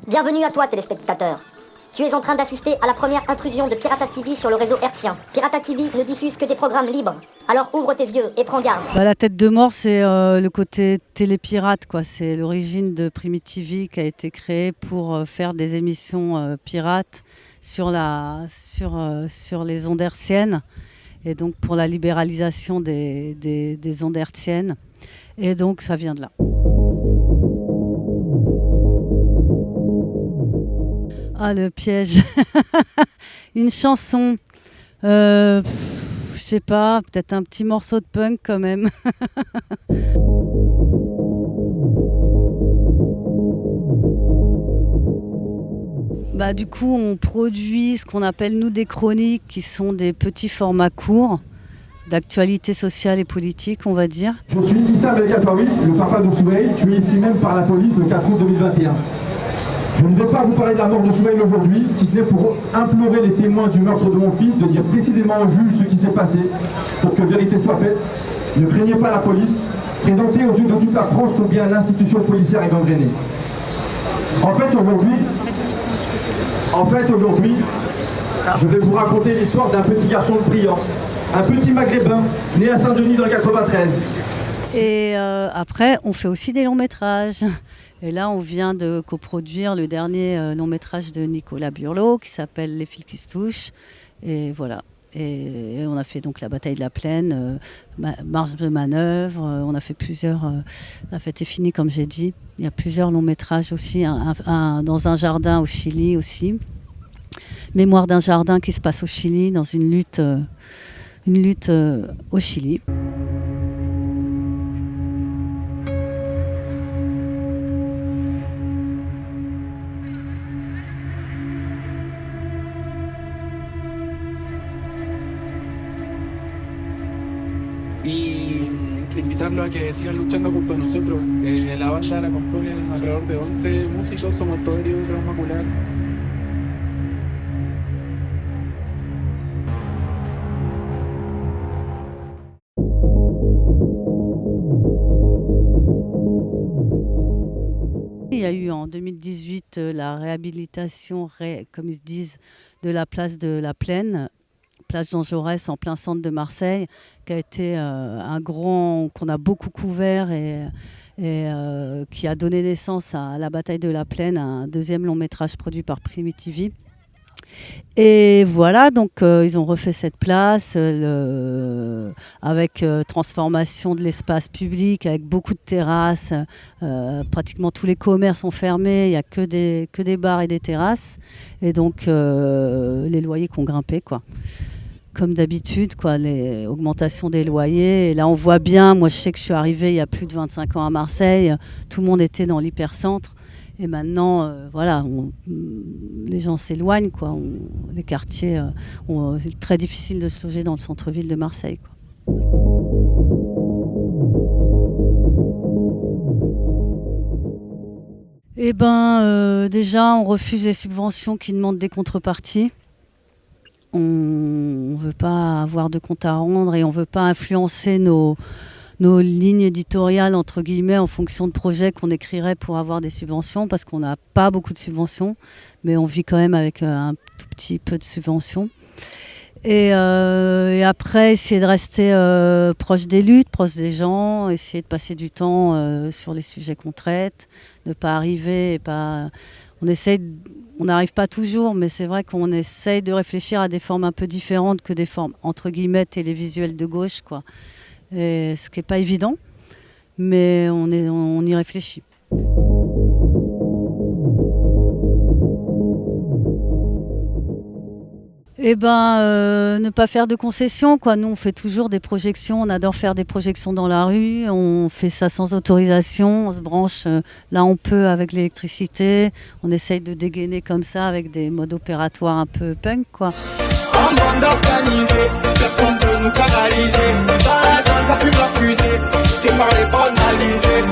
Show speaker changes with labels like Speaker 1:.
Speaker 1: Bienvenue à toi, téléspectateur. Tu es en train d'assister à la première intrusion de Pirata TV sur le réseau hertzien. Pirata TV ne diffuse que des programmes libres. Alors ouvre tes yeux et prends garde.
Speaker 2: La tête de mort, c'est le côté télépirate, quoi. C'est l'origine de Primi-TV qui a été créée pour faire des émissions pirates sur les ondes hertziennes. Et donc pour la libéralisation des ondes hertziennes. Et donc ça vient de là. Ah, le piège. Une chanson. Je sais pas, peut-être un petit morceau de punk quand même. Du coup, on produit ce qu'on appelle, nous, des chroniques, qui sont des petits formats courts, d'actualité sociale et politique, on va dire.
Speaker 3: Je suis Issa Belgafawi, le papa de Souheil, tué ici même par la police le 4 août 2021. Je ne vais pas vous parler de la mort de Souheil aujourd'hui, si ce n'est pour implorer les témoins du meurtre de mon fils de dire précisément au juge ce qui s'est passé, pour que vérité soit faite. Ne craignez pas la police, présentez aux yeux de toute la France combien l'institution policière est gangrénée. En fait, aujourd'hui, je vais vous raconter l'histoire d'un petit garçon de Briand, un petit maghrébin, né à Saint-Denis dans le 93.
Speaker 2: Et après, on fait aussi des longs métrages. Et là, on vient de coproduire le dernier long métrage de Nicolas Burlot qui s'appelle Les fils qui se touchent. Et voilà. Et on a fait donc La bataille de la plaine, Marge de manœuvre. On a fait plusieurs. La fête est finie, comme j'ai dit. Il y a plusieurs longs métrages aussi. Dans un jardin au Chili aussi. Mémoire d'un jardin qui se passe au Chili, dans une lutte au Chili.
Speaker 4: Y invitarlos a que sigan luchando junto a nosotros. La banda la componen alrededor de 11 músicos, somos todo el trauma macular.
Speaker 2: Il y a eu en 2018 la réhabilitation, comme ils disent, de la place de la Plaine, place Jean Jaurès en plein centre de Marseille, qui a été qu'on a beaucoup couvert et qui a donné naissance à La bataille de la Plaine, un deuxième long métrage produit par Primi-TV. Et voilà, donc ils ont refait cette place avec transformation de l'espace public, avec beaucoup de terrasses. Pratiquement tous les commerces sont fermés, il n'y a que des bars et des terrasses. Et donc les loyers qui ont grimpé, quoi. Comme d'habitude, quoi, les augmentations des loyers. Et là, on voit bien, moi je sais que je suis arrivée il y a plus de 25 ans à Marseille, tout le monde était dans l'hypercentre. Et maintenant, les gens s'éloignent, quoi. Les quartiers, c'est très difficile de se loger dans le centre-ville de Marseille, quoi. Déjà, on refuse les subventions qui demandent des contreparties. On ne veut pas avoir de compte à rendre et on ne veut pas influencer nos lignes éditoriales, entre guillemets, en fonction de projets qu'on écrirait pour avoir des subventions, parce qu'on n'a pas beaucoup de subventions, mais on vit quand même avec un tout petit peu de subventions. Et après, essayer de rester proche des luttes, proche des gens, essayer de passer du temps sur les sujets qu'on traite, ne pas arriver et pas... On n'arrive pas toujours, mais c'est vrai qu'on essaye de réfléchir à des formes un peu différentes que des formes, entre guillemets, télévisuelles de gauche, quoi. Et ce qui n'est pas évident, mais on y réfléchit. Ne pas faire de concessions, quoi. Nous, on fait toujours des projections, on adore faire des projections dans la rue, on fait ça sans autorisation, on se branche là on peut avec l'électricité, on essaye de dégainer comme ça avec des modes opératoires un peu punk, quoi.
Speaker 5: En bande organisée, le compte de nous canaliser, dans la zone la plus refusée, c'est par les banalisés.